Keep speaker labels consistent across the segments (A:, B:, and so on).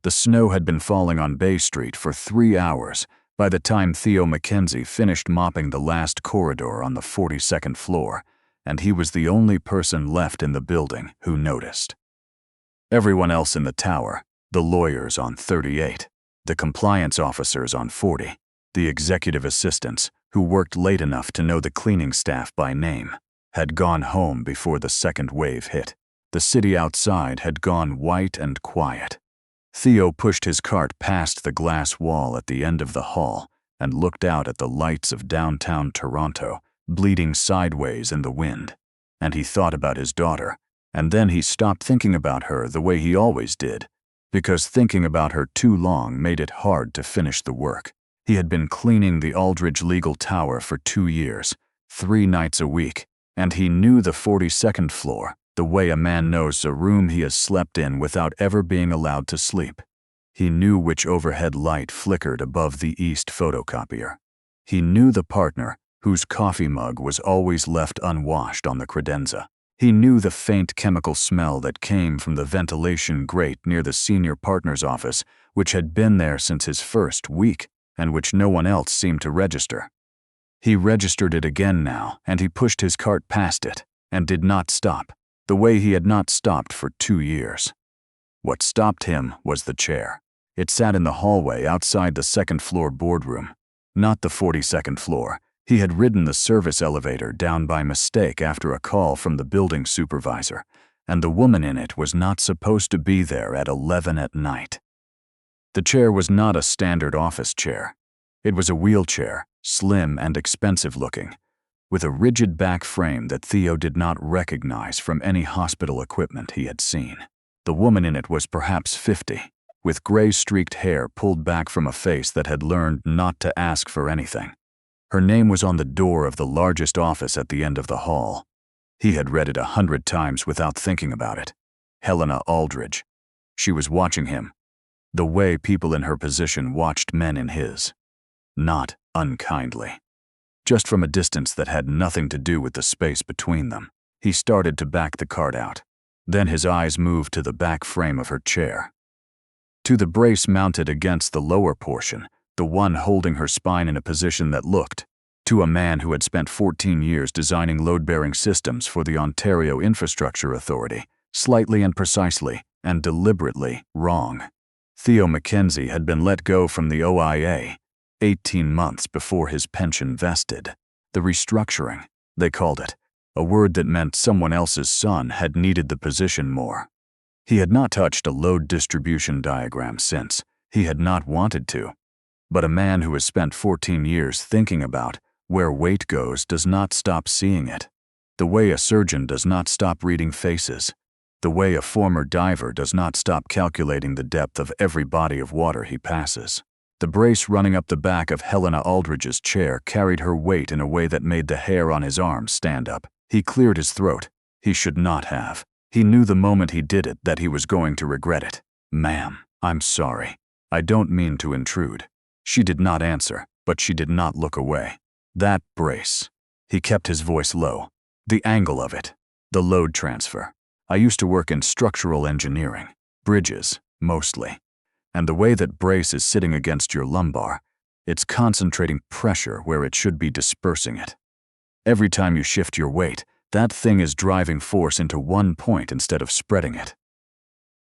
A: The snow had been falling on Bay Street for 3 hours by the time Theo Mackenzie finished mopping the last corridor on the 42nd floor, and he was the only person left in the building who noticed. Everyone else in the tower, the lawyers on 38, the compliance officers on 40, the executive assistants, who worked late enough to know the cleaning staff by name, had gone home before the second wave hit. The city outside had gone white and quiet. Theo pushed his cart past the glass wall at the end of the hall and looked out at the lights of downtown Toronto, bleeding sideways in the wind. And he thought about his daughter, and then he stopped thinking about her the way he always did, because thinking about her too long made it hard to finish the work. He had been cleaning the Aldridge Legal Tower for 2 years, 3 nights a week, and he knew the 42nd floor, the way a man knows a room he has slept in without ever being allowed to sleep. He knew which overhead light flickered above the east photocopier. He knew the partner whose coffee mug was always left unwashed on the credenza. He knew the faint chemical smell that came from the ventilation grate near the senior partner's office, which had been there since his first week and which no one else seemed to register. He registered it again now, and he pushed his cart past it and did not stop, the way he had not stopped for 2 years. What stopped him was the chair. It sat in the hallway outside the second-floor boardroom, not the 42nd floor. He had ridden the service elevator down by mistake after a call from the building supervisor, and the woman in it was not supposed to be there at 11 at night. The chair was not a standard office chair. It was a wheelchair, slim and expensive-looking, with a rigid back frame that Theo did not recognize from any hospital equipment he had seen. The woman in it was perhaps 50, with gray-streaked hair pulled back from a face that had learned not to ask for anything. Her name was on the door of the largest office at the end of the hall. He had read it 100 times without thinking about it. Helena Aldridge. She was watching him, the way people in her position watched men in his. Not unkindly. Just from a distance that had nothing to do with the space between them. He started to back the cart out. Then his eyes moved to the back frame of her chair. To the brace mounted against the lower portion, the one holding her spine in a position that looked, to a man who had spent 14 years designing load-bearing systems for the Ontario Infrastructure Authority, slightly and precisely and deliberately wrong. Theo Mackenzie had been let go from the OIA 18 months before his pension vested. The restructuring, they called it, a word that meant someone else's son had needed the position more. He had not touched a load distribution diagram since. He had not wanted to. But a man who has spent 14 years thinking about where weight goes does not stop seeing it. The way a surgeon does not stop reading faces. The way a former diver does not stop calculating the depth of every body of water he passes. The brace running up the back of Helena Aldridge's chair carried her weight in a way that made the hair on his arms stand up. He cleared his throat. He should not have. He knew the moment he did it that he was going to regret it. "Ma'am, I'm sorry. I don't mean to intrude." She did not answer, but she did not look away. That brace. He kept his voice low. The angle of it. The load transfer. I used to work in structural engineering. Bridges, mostly. And the way that brace is sitting against your lumbar, it's concentrating pressure where it should be dispersing it. Every time you shift your weight, that thing is driving force into one point instead of spreading it.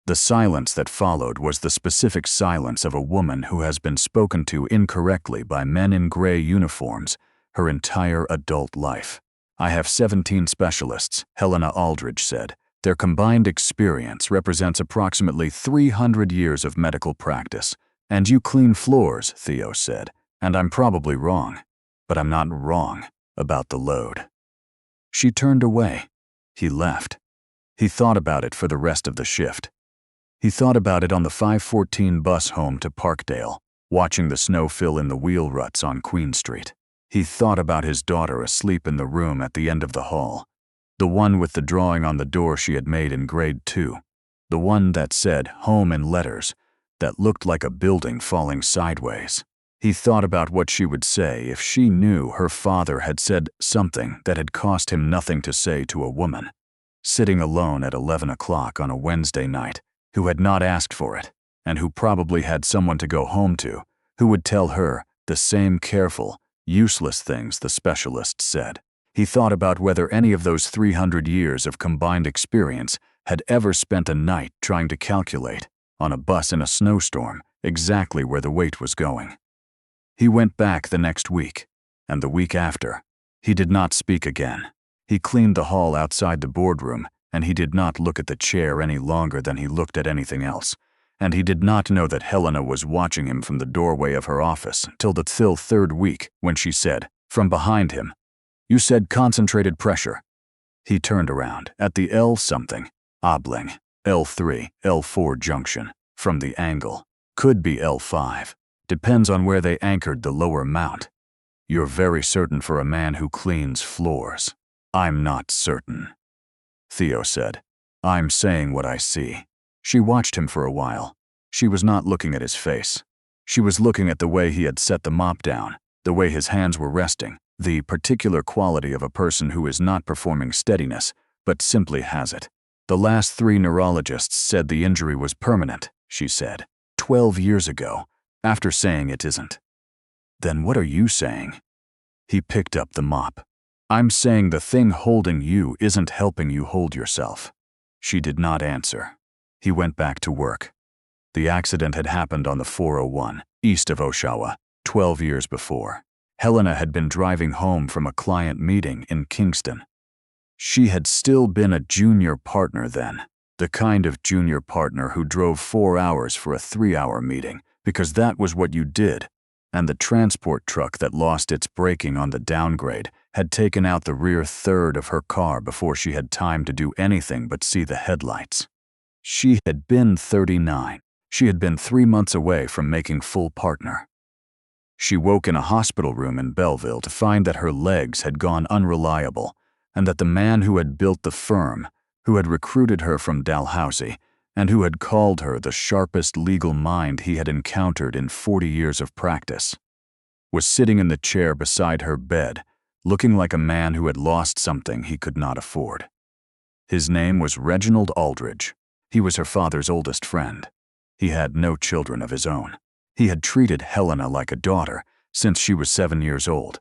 A: The silence that followed was the specific silence of a woman who has been spoken to incorrectly by men in gray uniforms her entire adult life. "I have 17 specialists," Helena Aldridge said. "Their combined experience represents approximately 300 years of medical practice. And you clean floors," Theo said. "And I'm probably wrong. But I'm not wrong about the load." She turned away. He left. He thought about it for the rest of the shift. He thought about it on the 5:14 bus home to Parkdale, watching the snow fill in the wheel ruts on Queen Street. He thought about his daughter asleep in the room at the end of the hall, the one with the drawing on the door she had made in grade 2, the one that said home in letters, that looked like a building falling sideways. He thought about what she would say if she knew her father had said something that had cost him nothing to say to a woman, sitting alone at 11 o'clock on a Wednesday night, who had not asked for it. and who probably had someone to go home to, who would tell her the same careful, useless things the specialists said. He thought about whether any of those 300 years of combined experience had ever spent a night trying to calculate, on a bus in a snowstorm, exactly where the weight was going. He went back the next week, and the week after. He did not speak again. He cleaned the hall outside the boardroom, and he did not look at the chair any longer than he looked at anything else. And he did not know that Helena was watching him from the doorway of her office till the third week, when she said, from behind him, "You said concentrated pressure." He turned around at the L-something, oblong, L3, L4 junction, from the angle. Could be L5. Depends on where they anchored the lower mount. "You're very certain for a man who cleans floors." "I'm not certain," Theo said. "I'm saying what I see." She watched him for a while. She was not looking at his face. She was looking at the way he had set the mop down, the way his hands were resting, the particular quality of a person who is not performing steadiness, but simply has it. "The last 3 neurologists said the injury was permanent," she said. 12 years ago, after saying it isn't. "Then what are you saying?" He picked up the mop. "I'm saying the thing holding you isn't helping you hold yourself." She did not answer. He went back to work. The accident had happened on the 401, east of Oshawa, 12 years before. Helena had been driving home from a client meeting in Kingston. She had still been a junior partner then, the kind of junior partner who drove 4 hours for a 3-hour meeting, because that was what you did, and the transport truck that lost its braking on the downgrade had taken out the rear third of her car before she had time to do anything but see the headlights. She had been 39. She had been 3 months away from making full partner. She woke in a hospital room in Belleville to find that her legs had gone unreliable, and that the man who had built the firm, who had recruited her from Dalhousie, and who had called her the sharpest legal mind he had encountered in 40 years of practice, was sitting in the chair beside her bed, looking like a man who had lost something he could not afford. His name was Reginald Aldridge. He was her father's oldest friend. He had no children of his own. He had treated Helena like a daughter since she was 7 years old.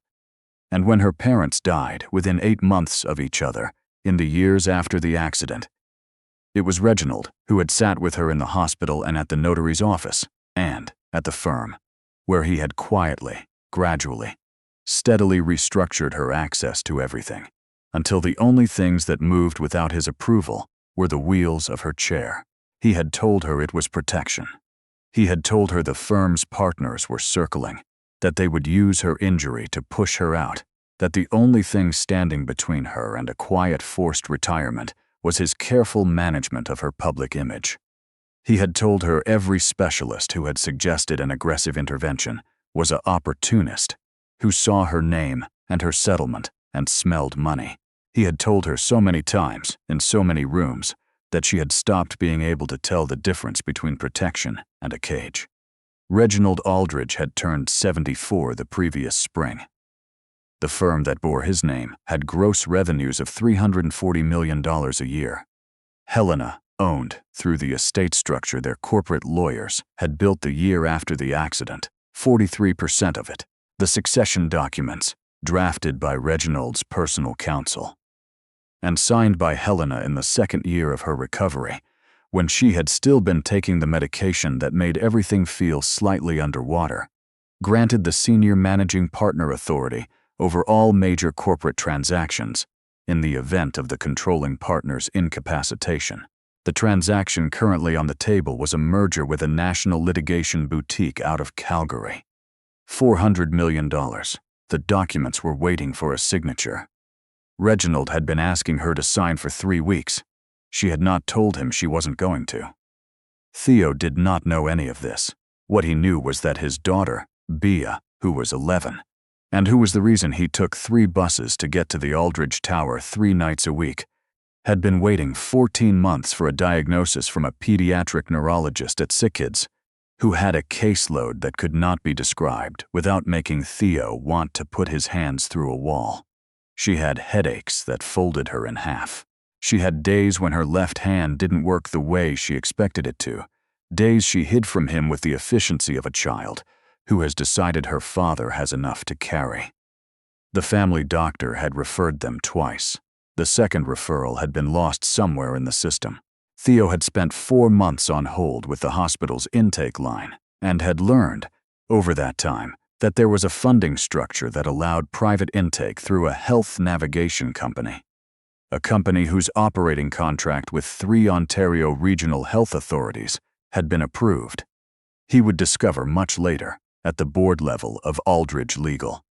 A: And when her parents died within 8 months of each other, in the years after the accident, it was Reginald who had sat with her in the hospital and at the notary's office and at the firm, where he had quietly, gradually, steadily restructured her access to everything, until the only things that moved without his approval were the wheels of her chair. He had told her it was protection. He had told her the firm's partners were circling, that they would use her injury to push her out, that the only thing standing between her and a quiet forced retirement was his careful management of her public image. He had told her every specialist who had suggested an aggressive intervention was an opportunist, who saw her name and her settlement and smelled money. He had told her so many times, in so many rooms, that she had stopped being able to tell the difference between protection and a cage. Reginald Aldridge had turned 74 the previous spring. The firm that bore his name had gross revenues of $340 million a year. Helena owned, through the estate structure their corporate lawyers had built the year after the accident, 43% of it, the succession documents, drafted by Reginald's personal counsel, and signed by Helena in the 2nd year of her recovery, when she had still been taking the medication that made everything feel slightly underwater, granted the senior managing partner authority over all major corporate transactions in the event of the controlling partner's incapacitation. The transaction currently on the table was a merger with a national litigation boutique out of Calgary. $400 million. The documents were waiting for a signature. Reginald had been asking her to sign for 3 weeks. She had not told him she wasn't going to. Theo did not know any of this. What he knew was that his daughter, Bea, who was 11, and who was the reason he took 3 buses to get to the Aldridge Tower 3 nights a week, had been waiting 14 months for a diagnosis from a pediatric neurologist at SickKids, who had a caseload that could not be described without making Theo want to put his hands through a wall. She had headaches that folded her in half. She had days when her left hand didn't work the way she expected it to, Days she hid from him with the efficiency of a child who has decided her father has enough to carry. The family doctor had referred them twice. The second referral had been lost somewhere in the system. Theo had spent 4 months on hold with the hospital's intake line and had learned, over that time, that there was a funding structure that allowed private intake through a health navigation company. A company whose operating contract with 3 Ontario regional health authorities had been approved. He would discover much later, at the board level of Aldridge Legal.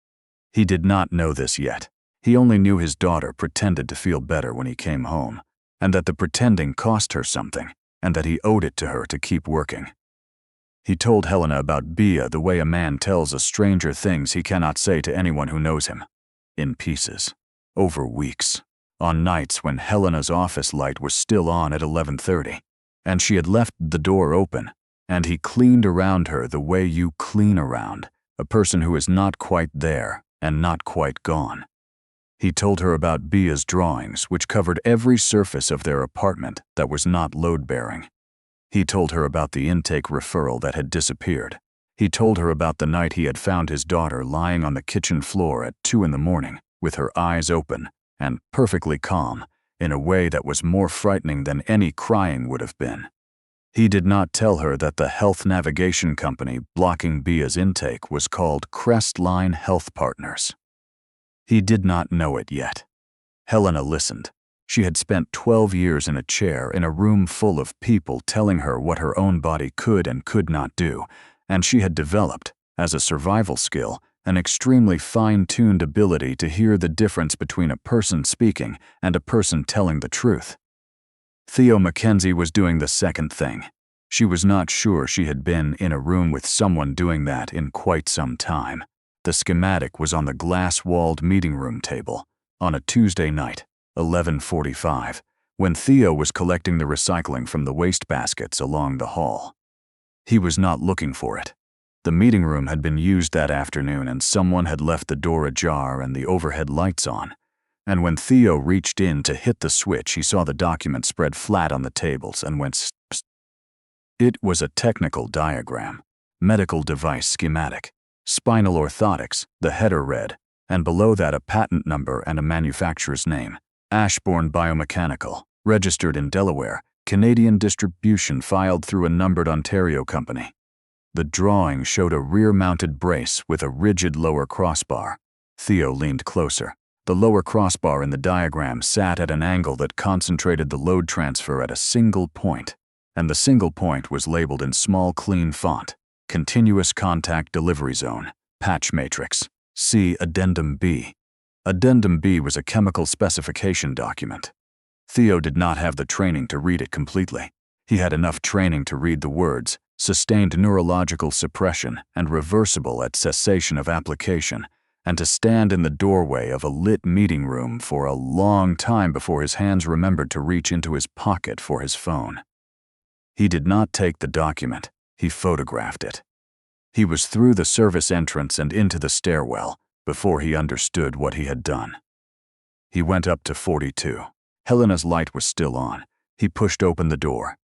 A: He did not know this yet. He only knew his daughter pretended to feel better when he came home, and that the pretending cost her something, and that he owed it to her to keep working. He told Helena about Bia the way a man tells a stranger things he cannot say to anyone who knows him. In pieces. Over weeks. On nights when Helena's office light was still on at 11:30, and she had left the door open, and he cleaned around her the way you clean around a person who is not quite there and not quite gone. He told her about Bia's drawings, which covered every surface of their apartment that was not load-bearing. He told her about the intake referral that had disappeared. He told her about the night he had found his daughter lying on the kitchen floor at 2 a.m, with her eyes open and perfectly calm, in a way that was more frightening than any crying would have been. He did not tell her that the health navigation company blocking Bia's intake was called Crestline Health Partners. He did not know it yet. Helena listened. She had spent 12 years in a chair in a room full of people telling her what her own body could and could not do, and she had developed, as a survival skill, an extremely fine-tuned ability to hear the difference between a person speaking and a person telling the truth. Theo Mackenzie was doing the second thing. She was not sure she had been in a room with someone doing that in quite some time. The schematic was on the glass-walled meeting room table on a Tuesday night, 11:45, when Theo was collecting the recycling from the waste baskets along the hall. He was not looking for it. The meeting room had been used that afternoon and someone had left the door ajar and the overhead lights on. And when Theo reached in to hit the switch, he saw the document spread flat on the tables and went psst. It was a technical diagram, medical device schematic, spinal orthotics, the header read, and below that a patent number and a manufacturer's name, Ashbourne Biomechanical, registered in Delaware, Canadian distribution filed through a numbered Ontario company. The drawing showed a rear-mounted brace with a rigid lower crossbar. Theo leaned closer. The lower crossbar in the diagram sat at an angle that concentrated the load transfer at a single point, and the single point was labeled in small clean font, Continuous Contact Delivery Zone, Patch Matrix, see Addendum B. Addendum B was a chemical specification document. Theo did not have the training to read it completely. He had enough training to read the words, sustained neurological suppression and reversible at cessation of application, and to stand in the doorway of a lit meeting room for a long time before his hands remembered to reach into his pocket for his phone. He did not take the document, he photographed it. He was through the service entrance and into the stairwell before he understood what he had done. He went up to 42. Helena's light was still on. He pushed open the door.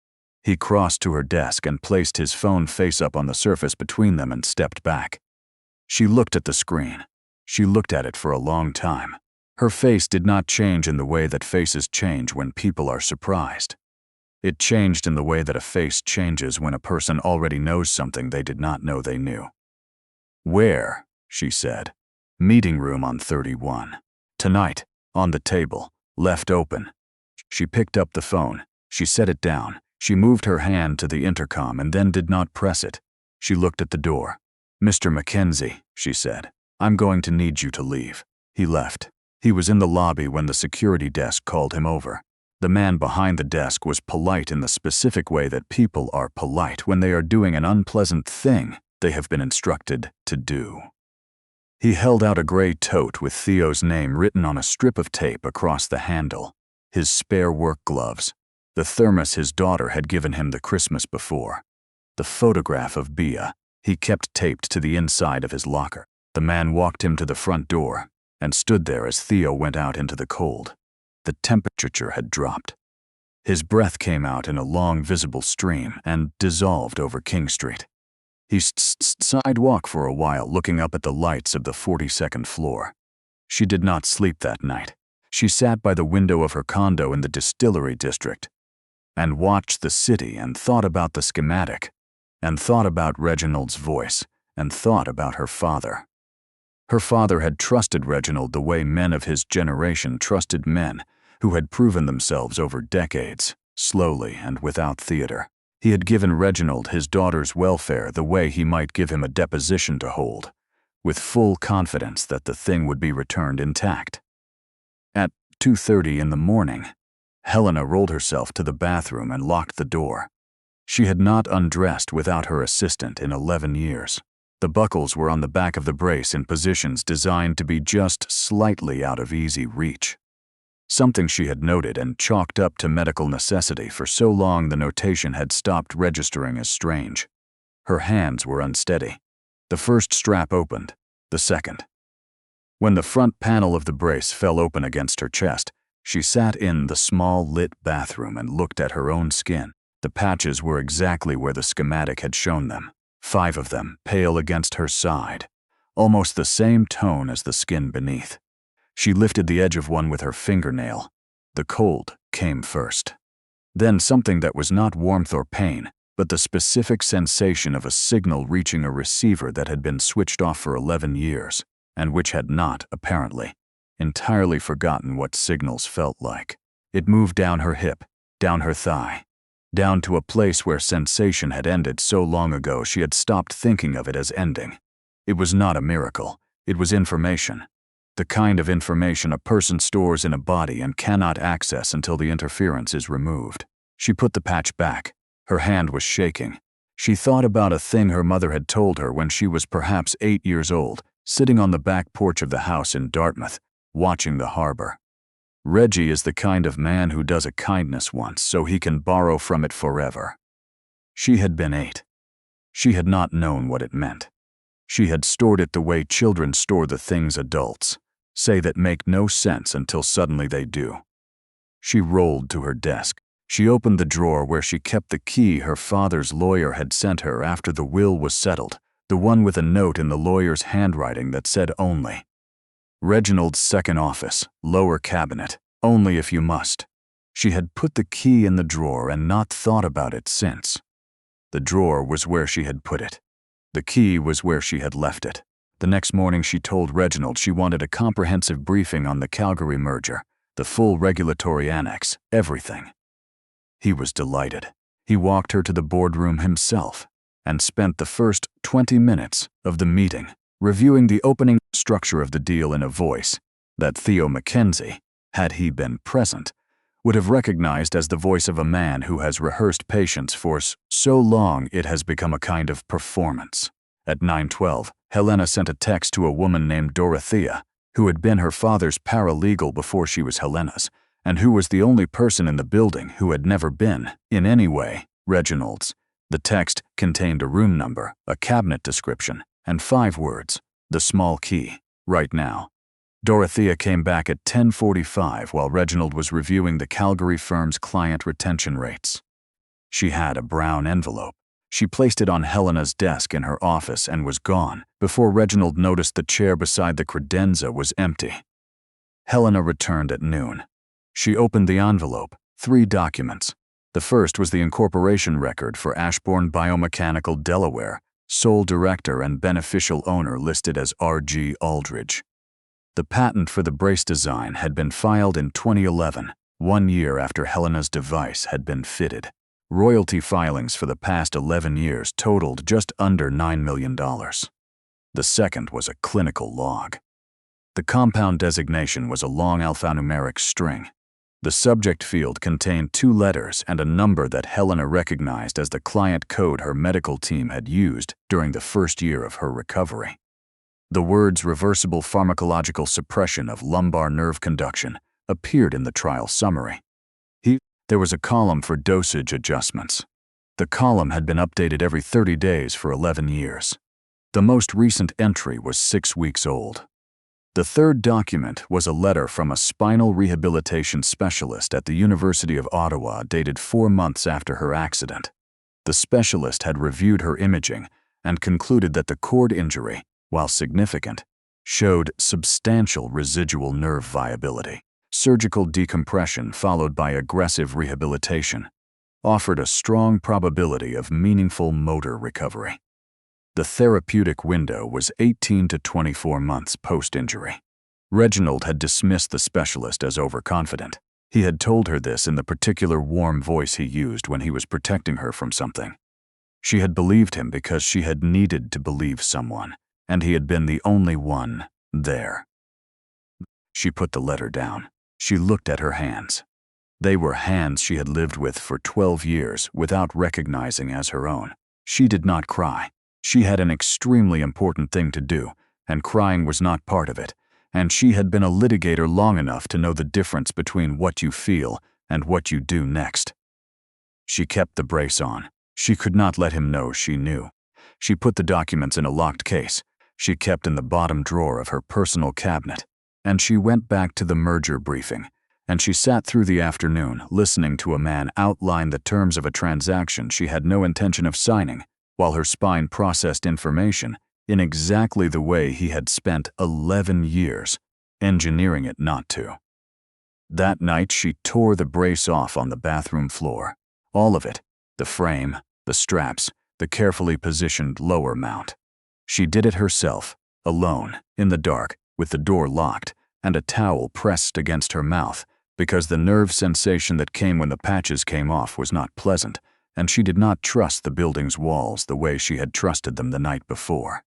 A: He crossed to her desk and placed his phone face up on the surface between them and stepped back. She looked at the screen. She looked at it for a long time. Her face did not change in the way that faces change when people are surprised. It changed in the way that a face changes when a person already knows something they did not know they knew. "Where?" she said. "Meeting room on 31. Tonight, on the table, left open." She picked up the phone. She set it down. She moved her hand to the intercom and then did not press it. She looked at the door. "Mr. Mackenzie," she said, "I'm going to need you to leave." He left. He was in the lobby when the security desk called him over. The man behind the desk was polite in the specific way that people are polite when they are doing an unpleasant thing they have been instructed to do. He held out a gray tote with Theo's name written on a strip of tape across the handle, his spare work gloves, the thermos his daughter had given him the Christmas before, the photograph of Bia he kept taped to the inside of his locker. The man walked him to the front door and stood there as Theo went out into the cold. The temperature had dropped. His breath came out in a long, visible stream and dissolved over King Street. He sidewalked for a while, looking up at the lights of the 42nd floor. She did not sleep that night. She sat by the window of her condo in the Distillery District and watched the city and thought about the schematic, and thought about Reginald's voice, and thought about her father. Her father had trusted Reginald the way men of his generation trusted men who had proven themselves over decades, slowly and without theater. He had given Reginald his daughter's welfare the way he might give him a deposition to hold, with full confidence that the thing would be returned intact. At 2:30 in the morning, Helena rolled herself to the bathroom and locked the door. She had not undressed without her assistant in 11 years. The buckles were on the back of the brace in positions designed to be just slightly out of easy reach. Something she had noted and chalked up to medical necessity for so long the notation had stopped registering as strange. Her hands were unsteady. The first strap opened, the second. When the front panel of the brace fell open against her chest, she sat in the small lit bathroom and looked at her own skin. The patches were exactly where the schematic had shown them, 5 of them pale against her side, almost the same tone as the skin beneath. She lifted the edge of one with her fingernail. The cold came first. Then something that was not warmth or pain, but the specific sensation of a signal reaching a receiver that had been switched off for 11 years, and which had not, apparently, entirely forgotten what signals felt like. It moved down her hip, down her thigh, down to a place where sensation had ended so long ago she had stopped thinking of it as ending. It was not a miracle. It was information. The kind of information a person stores in a body and cannot access until the interference is removed. She put the patch back. Her hand was shaking. She thought about a thing her mother had told her when she was perhaps 8 years old, sitting on the back porch of the house in Dartmouth, watching the harbor. Reggie is the kind of man who does a kindness once so he can borrow from it forever. She had been 8. She had not known what it meant. She had stored it the way children store the things adults say that make no sense until suddenly they do. She rolled to her desk. She opened the drawer where she kept the key her father's lawyer had sent her after the will was settled, the one with a note in the lawyer's handwriting that said only. Reginald's second office, lower cabinet, only if you must. She had put the key in the drawer and not thought about it since. The drawer was where she had put it. The key was where she had left it. The next morning she told Reginald she wanted a comprehensive briefing on the Calgary merger, the full regulatory annex, everything. He was delighted. He walked her to the boardroom himself and spent the first 20 minutes of the meeting reviewing the opening structure of the deal in a voice that Theo Mackenzie, had he been present, would have recognized as the voice of a man who has rehearsed patience for so long it has become a kind of performance. At 9:12, Helena sent a text to a woman named Dorothea, who had been her father's paralegal before she was Helena's, and who was the only person in the building who had never been, in any way, Reginald's. The text contained a room number, a cabinet description, and 5 words, the small key, right now. Dorothea came back at 10:45 while Reginald was reviewing the Calgary firm's client retention rates. She had a brown envelope. She placed it on Helena's desk in her office and was gone before Reginald noticed the chair beside the credenza was empty. Helena returned at noon. She opened the envelope, 3 documents. The first was the incorporation record for Ashbourne Biomechanical Delaware, sole director and beneficial owner listed as R.G. Aldridge. The patent for the brace design had been filed in 2011, 1 year after Helena's device had been fitted. Royalty filings for the past 11 years totaled just under $9 million. The second was a clinical log. The compound designation was a long alphanumeric string. The subject field contained 2 letters and a number that Helena recognized as the client code her medical team had used during the first year of her recovery. The words reversible pharmacological suppression of lumbar nerve conduction appeared in the trial summary. There was a column for dosage adjustments. The column had been updated every 30 days for 11 years. The most recent entry was 6 weeks old. The third document was a letter from a spinal rehabilitation specialist at the University of Ottawa dated 4 months after her accident. The specialist had reviewed her imaging and concluded that the cord injury, while significant, showed substantial residual nerve viability. Surgical decompression followed by aggressive rehabilitation offered a strong probability of meaningful motor recovery. The therapeutic window was 18 to 24 months post-injury. Reginald had dismissed the specialist as overconfident. He had told her this in the particular warm voice he used when he was protecting her from something. She had believed him because she had needed to believe someone, and he had been the only one there. She put the letter down. She looked at her hands. They were hands she had lived with for 12 years without recognizing as her own. She did not cry. She had an extremely important thing to do, and crying was not part of it, and she had been a litigator long enough to know the difference between what you feel and what you do next. She kept the brace on. She could not let him know she knew. She put the documents in a locked case she kept in the bottom drawer of her personal cabinet, and she went back to the merger briefing, and she sat through the afternoon listening to a man outline the terms of a transaction she had no intention of signing, while her spine processed information in exactly the way he had spent 11 years engineering it not to. That night she tore the brace off on the bathroom floor. All of it, the frame, the straps, the carefully positioned lower mount. She did it herself, alone, in the dark, with the door locked, and a towel pressed against her mouth, because the nerve sensation that came when the patches came off was not pleasant, and she did not trust the building's walls the way she had trusted them the night before.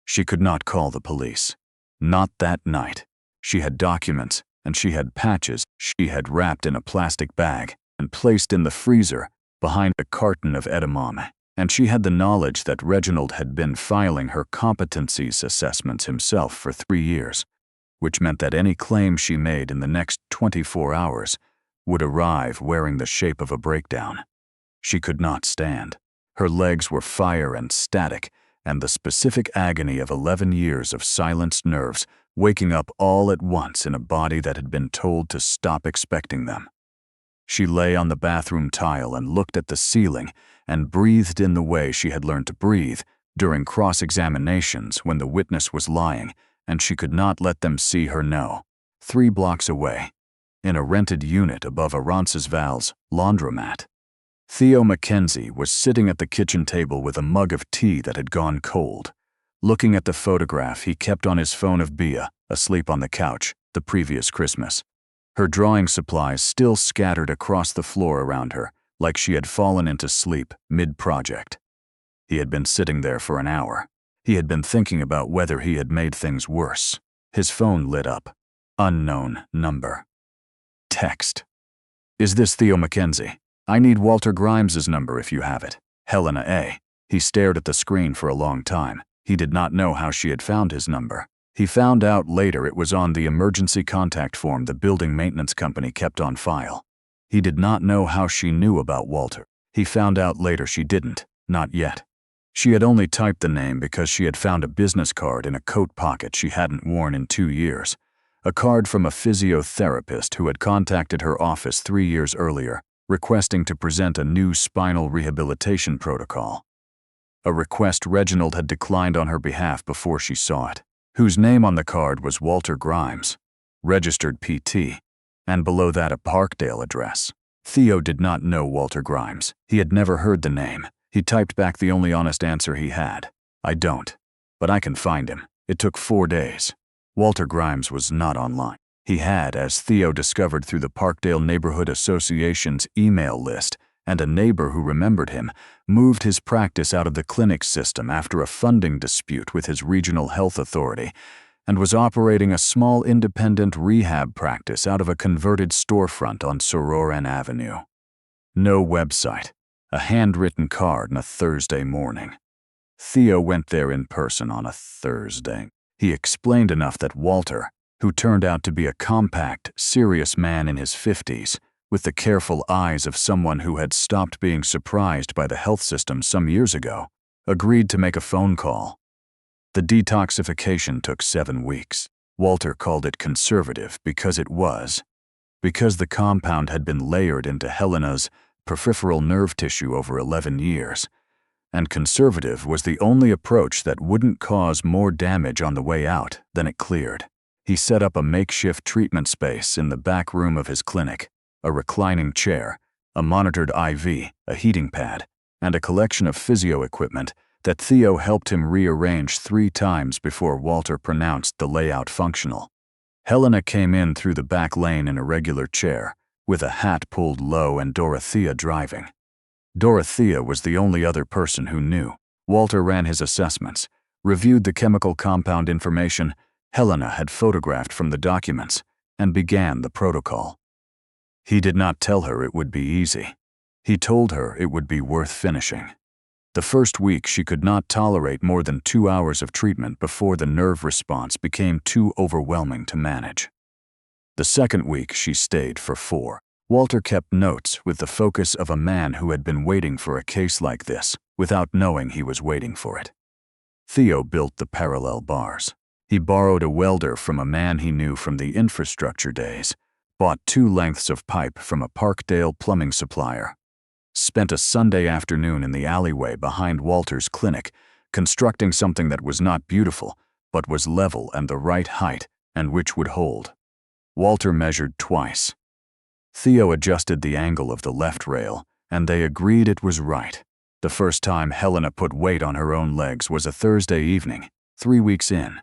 A: She could not call the police. Not that night. She had documents, and she had patches she had wrapped in a plastic bag and placed in the freezer behind a carton of edamame, and she had the knowledge that Reginald had been filing her competencies assessments himself for 3 years, which meant that any claim she made in the next 24 hours would arrive wearing the shape of a breakdown. She could not stand. Her legs were fire and static, and the specific agony of 11 years of silenced nerves waking up all at once in a body that had been told to stop expecting them. She lay on the bathroom tile and looked at the ceiling and breathed in the way she had learned to breathe during cross-examinations when the witness was lying and she could not let them see her know. 3 blocks away, in a rented unit above a Roncesvalles laundromat, Theo Mackenzie was sitting at the kitchen table with a mug of tea that had gone cold, looking at the photograph he kept on his phone of Bea, asleep on the couch, the previous Christmas. Her drawing supplies still scattered across the floor around her, like she had fallen into sleep mid-project. He had been sitting there for an hour. He had been thinking about whether he had made things worse. His phone lit up. Unknown number. Text. Is this Theo Mackenzie? I need Walter Grimes's number if you have it. Helena A. He stared at the screen for a long time. He did not know how she had found his number. He found out later it was on the emergency contact form the building maintenance company kept on file. He did not know how she knew about Walter. He found out later she didn't, not yet. She had only typed the name because she had found a business card in a coat pocket she hadn't worn in 2 years. A card from a physiotherapist who had contacted her office 3 years earlier, requesting to present a new spinal rehabilitation protocol. A request Reginald had declined on her behalf before she saw it, whose name on the card was Walter Grimes, registered PT, and below that a Parkdale address. Theo did not know Walter Grimes. He had never heard the name. He typed back the only honest answer he had. I don't, but I can find him. It took 4 days. Walter Grimes was not online. He had, as Theo discovered through the Parkdale Neighborhood Association's email list, and a neighbor who remembered him, moved his practice out of the clinic system after a funding dispute with his regional health authority, and was operating a small independent rehab practice out of a converted storefront on Sororan Avenue. No website, a handwritten card on a Thursday morning. Theo went there in person on a Thursday. He explained enough that Walter, who turned out to be a compact, serious man in his 50s, with the careful eyes of someone who had stopped being surprised by the health system some years ago, agreed to make a phone call. The detoxification took 7 weeks. Walter called it conservative because it was. Because the compound had been layered into Helena's peripheral nerve tissue over 11 years. And conservative was the only approach that wouldn't cause more damage on the way out than it cleared. He set up a makeshift treatment space in the back room of his clinic, a reclining chair, a monitored IV, a heating pad, and a collection of physio equipment that Theo helped him rearrange 3 times before Walter pronounced the layout functional. Helena came in through the back lane in a regular chair, with a hat pulled low and Dorothea driving. Dorothea was the only other person who knew. Walter ran his assessments, reviewed the chemical compound information Helena had photographed from the documents, and began the protocol. He did not tell her it would be easy. He told her it would be worth finishing. The first week she could not tolerate more than 2 hours of treatment before the nerve response became too overwhelming to manage. The second week she stayed for 4. Walter kept notes with the focus of a man who had been waiting for a case like this, without knowing he was waiting for it. Theo built the parallel bars. He borrowed a welder from a man he knew from the infrastructure days, bought 2 lengths of pipe from a Parkdale plumbing supplier, spent a Sunday afternoon in the alleyway behind Walter's clinic, constructing something that was not beautiful, but was level and the right height, and which would hold. Walter measured twice. Theo adjusted the angle of the left rail, and they agreed it was right. The first time Helena put weight on her own legs was a Thursday evening, 3 weeks in.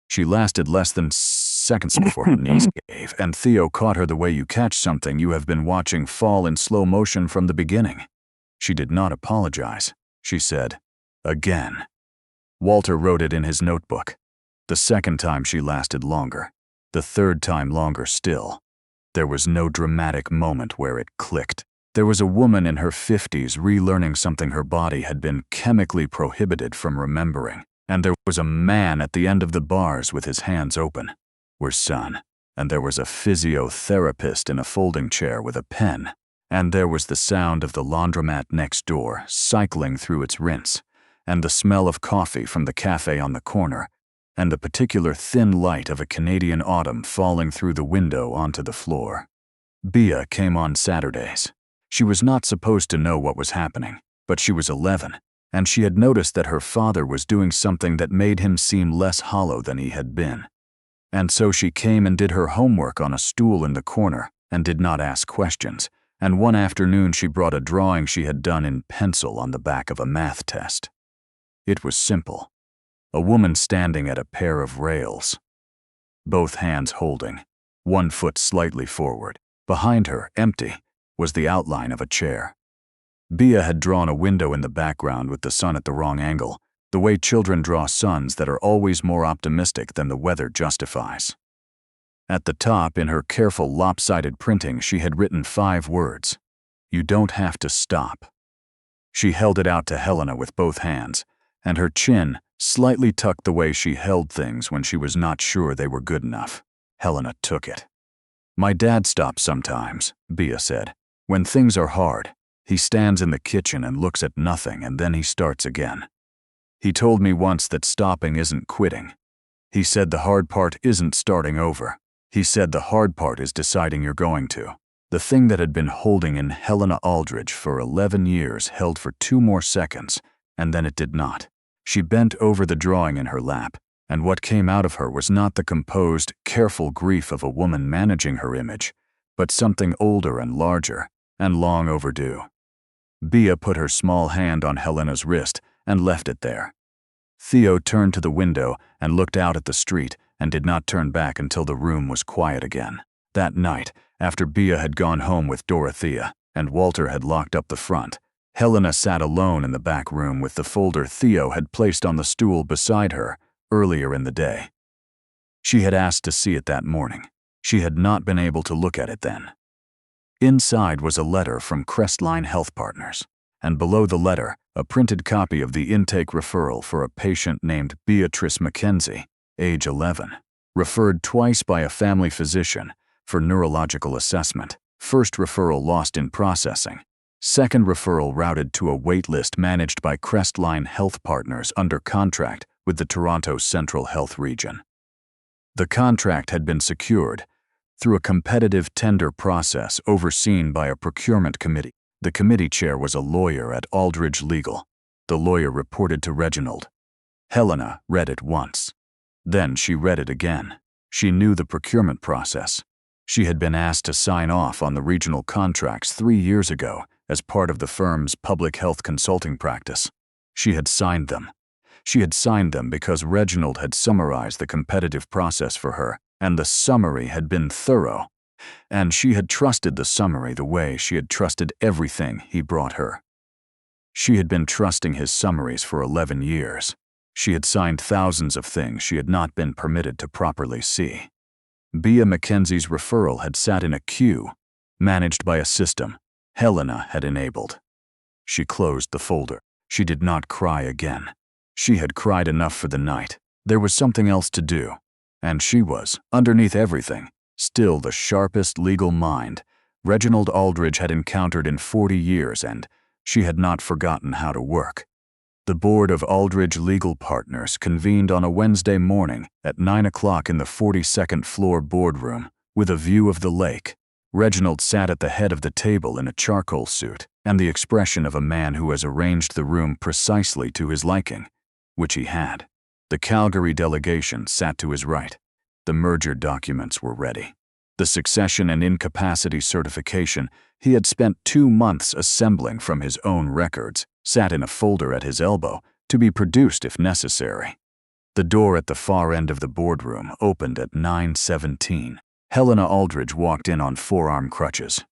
A: She lasted less than seconds before her knees gave, and Theo caught her the way you catch something you have been watching fall in slow motion from the beginning. She did not apologize. She said, "Again." Walter wrote it in his notebook. The second time she lasted longer. The third time longer still. There was no dramatic moment where it clicked. There was a woman in her 50s relearning something her body had been chemically prohibited from remembering. And there was a man at the end of the bars with his hands open. We're son. And there was a physiotherapist in a folding chair with a pen. And there was the sound of the laundromat next door cycling through its rinse, and the smell of coffee from the cafe on the corner, and the particular thin light of a Canadian autumn falling through the window onto the floor. Bea came on Saturdays. She was not supposed to know what was happening, but she was 11, and she had noticed that her father was doing something that made him seem less hollow than he had been. And so she came and did her homework on a stool in the corner and did not ask questions, and one afternoon she brought a drawing she had done in pencil on the back of a math test. It was simple. A woman standing at a pair of rails, both hands holding, one foot slightly forward. Behind her, empty, was the outline of a chair. Bea had drawn a window in the background with the sun at the wrong angle, the way children draw suns that are always more optimistic than the weather justifies. At the top, in her careful lopsided printing, she had written 5 words. "You don't have to stop." She held it out to Helena with both hands, and her chin slightly tucked the way she held things when she was not sure they were good enough. Helena took it. "My dad stops sometimes," Bea said. "When things are hard, he stands in the kitchen and looks at nothing, and then he starts again. He told me once that stopping isn't quitting. He said the hard part isn't starting over. He said the hard part is deciding you're going to." The thing that had been holding in Helena Aldridge for 11 years held for 2 more seconds, and then it did not. She bent over the drawing in her lap, and what came out of her was not the composed, careful grief of a woman managing her image, but something older and larger, and long overdue. Bea put her small hand on Helena's wrist and left it there. Theo turned to the window and looked out at the street and did not turn back until the room was quiet again. That night, after Bea had gone home with Dorothea and Walter had locked up the front, Helena sat alone in the back room with the folder Theo had placed on the stool beside her earlier in the day. She had asked to see it that morning. She had not been able to look at it then. Inside was a letter from Crestline Health Partners, and below the letter, a printed copy of the intake referral for a patient named Beatrice Mackenzie, age 11, referred twice by a family physician for neurological assessment. First referral lost in processing. Second referral routed to a wait list managed by Crestline Health Partners under contract with the Toronto Central Health Region. The contract had been secured through a competitive tender process overseen by a procurement committee. The committee chair was a lawyer at Aldridge Legal. The lawyer reported to Reginald. Helena read it once. Then she read it again. She knew the procurement process. She had been asked to sign off on the regional contracts 3 years ago as part of the firm's public health consulting practice. She had signed them. She had signed them because Reginald had summarized the competitive process for her, and the summary had been thorough. And she had trusted the summary the way she had trusted everything he brought her. She had been trusting his summaries for 11 years. She had signed thousands of things she had not been permitted to properly see. Bea Mackenzie's referral had sat in a queue, managed by a system Helena had enabled. She closed the folder. She did not cry again. She had cried enough for the night. There was something else to do. And she was, underneath everything, still the sharpest legal mind Reginald Aldridge had encountered in 40 years, and she had not forgotten how to work. The board of Aldridge Legal Partners convened on a Wednesday morning at 9 o'clock in the 42nd floor boardroom with a view of the lake. Reginald sat at the head of the table in a charcoal suit and the expression of a man who has arranged the room precisely to his liking, which he had. The Calgary delegation sat to his right. The merger documents were ready. The succession and incapacity certification he had spent 2 months assembling from his own records sat in a folder at his elbow to be produced if necessary. The door at the far end of the boardroom opened at 9:17. Helena Aldridge walked in on forearm crutches.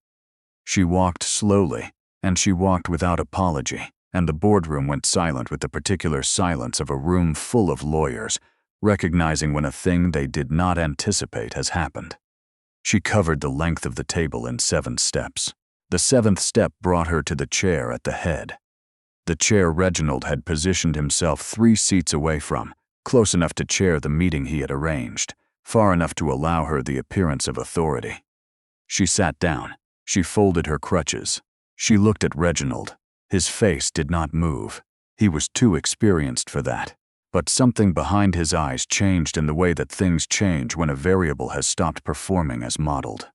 A: She walked slowly, and she walked without apology, and the boardroom went silent with the particular silence of a room full of lawyers, recognizing when a thing they did not anticipate has happened. She covered the length of the table in 7 steps. The 7th step brought her to the chair at the head. The chair Reginald had positioned himself 3 seats away from, close enough to chair the meeting he had arranged, far enough to allow her the appearance of authority. She sat down. She folded her crutches. She looked at Reginald. His face did not move. He was too experienced for that. But something behind his eyes changed in the way that things change when a variable has stopped performing as modeled.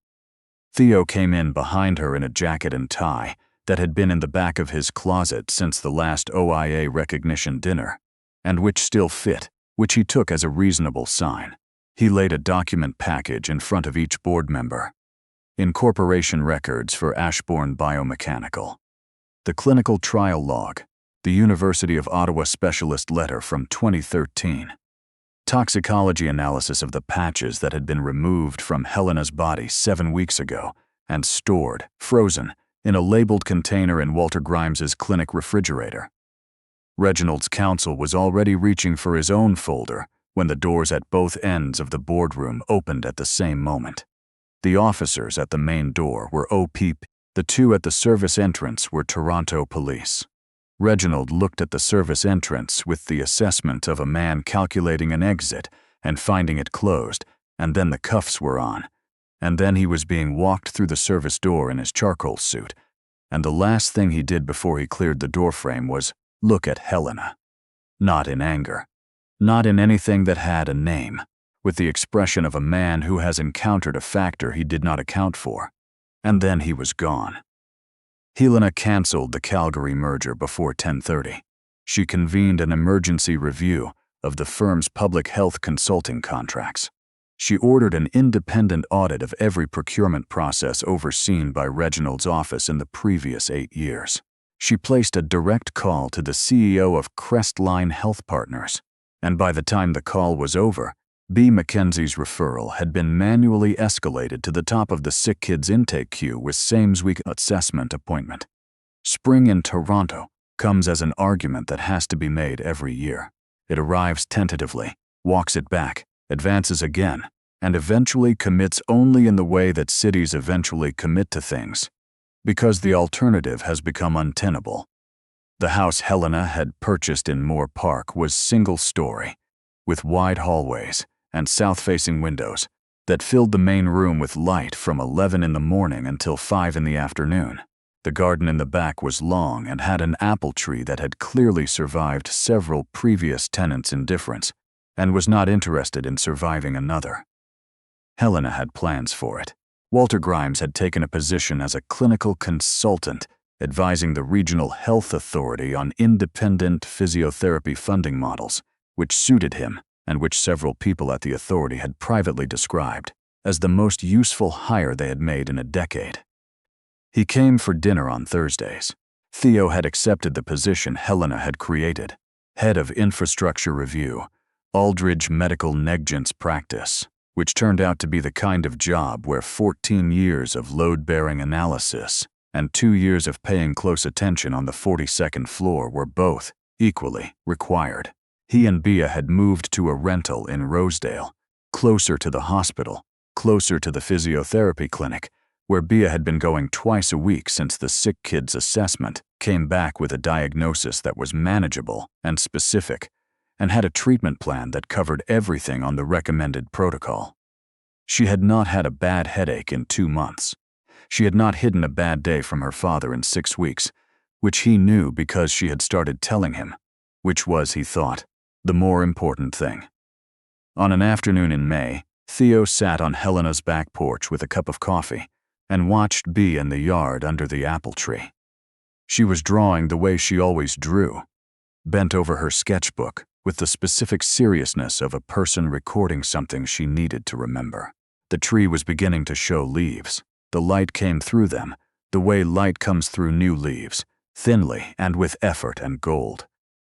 A: Theo came in behind her in a jacket and tie that had been in the back of his closet since the last OIA recognition dinner, and which still fit, which he took as a reasonable sign. He laid a document package in front of each board member. Incorporation records for Ashbourne Biomechanical. The clinical trial log. The University of Ottawa specialist letter from 2013. Toxicology analysis of the patches that had been removed from Helena's body 7 weeks ago and stored, frozen, in a labeled container in Walter Grimes's clinic refrigerator. Reginald's counsel was already reaching for his own folder when the doors at both ends of the boardroom opened at the same moment. The officers at the main door were OPP. The 2 at the service entrance were Toronto police. Reginald looked at the service entrance with the assessment of a man calculating an exit and finding it closed, and then the cuffs were on. And then he was being walked through the service door in his charcoal suit, and the last thing he did before he cleared the doorframe was look at Helena. Not in anger. Not in anything that had a name, with the expression of a man who has encountered a factor he did not account for. And then he was gone. Helena canceled the Calgary merger before 10:30. She convened an emergency review of the firm's public health consulting contracts. She ordered an independent audit of every procurement process overseen by Reginald's office in the previous 8 years. She placed a direct call to the CEO of Crestline Health Partners, and by the time the call was over, Bea Mackenzie's referral had been manually escalated to the top of the sick kids intake queue with same-week assessment appointment. Spring in Toronto comes as an argument that has to be made every year. It arrives tentatively, walks it back, advances again, and eventually commits only in the way that cities eventually commit to things, because the alternative has become untenable. The house Helena had purchased in Moore Park was single-story, with wide hallways and south-facing windows that filled the main room with light from 11 in the morning until 5 in the afternoon. The garden in the back was long and had an apple tree that had clearly survived several previous tenants' indifference, and was not interested in surviving another. Helena had plans for it. Walter Grimes had taken a position as a clinical consultant, advising the Regional Health Authority on independent physiotherapy funding models, which suited him and which several people at the authority had privately described as the most useful hire they had made in a decade. He came for dinner on Thursdays. Theo had accepted the position Helena had created, head of infrastructure review, Aldridge Medical Negligence Practice, which turned out to be the kind of job where 14 years of load-bearing analysis and 2 years of paying close attention on the 42nd floor were both equally required. He and Bea had moved to a rental in Rosedale, closer to the hospital, closer to the physiotherapy clinic, where Bea had been going twice a week since the sick kid's assessment came back with a diagnosis that was manageable and specific, and had a treatment plan that covered everything on the recommended protocol. She had not had a bad headache in 2 months. She had not hidden a bad day from her father in 6 weeks, which he knew because she had started telling him, which was, he thought, the more important thing. On an afternoon in May, Theo sat on Helena's back porch with a cup of coffee and watched Bea in the yard under the apple tree. She was drawing the way she always drew, bent over her sketchbook with the specific seriousness of a person recording something she needed to remember. The tree was beginning to show leaves. The light came through them, the way light comes through new leaves, thinly and with effort and gold.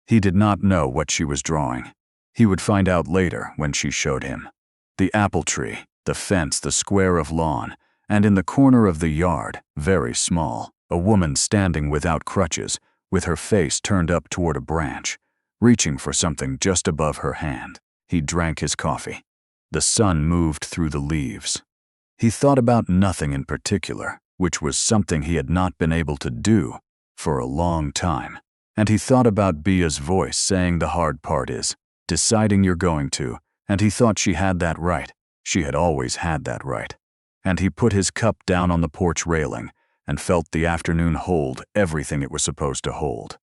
A: He did not know what she was drawing. He would find out later when she showed him. The apple tree, the fence, the square of lawn, and in the corner of the yard, very small, a woman standing without crutches, with her face turned up toward a branch, reaching for something just above her hand. He drank his coffee. The sun moved through the leaves. He thought about nothing in particular, which was something he had not been able to do for a long time. And he thought about Bea's voice saying the hard part is deciding you're going to, and he thought she had that right. She had always had that right. And he put his cup down on the porch railing and felt the afternoon hold everything it was supposed to hold.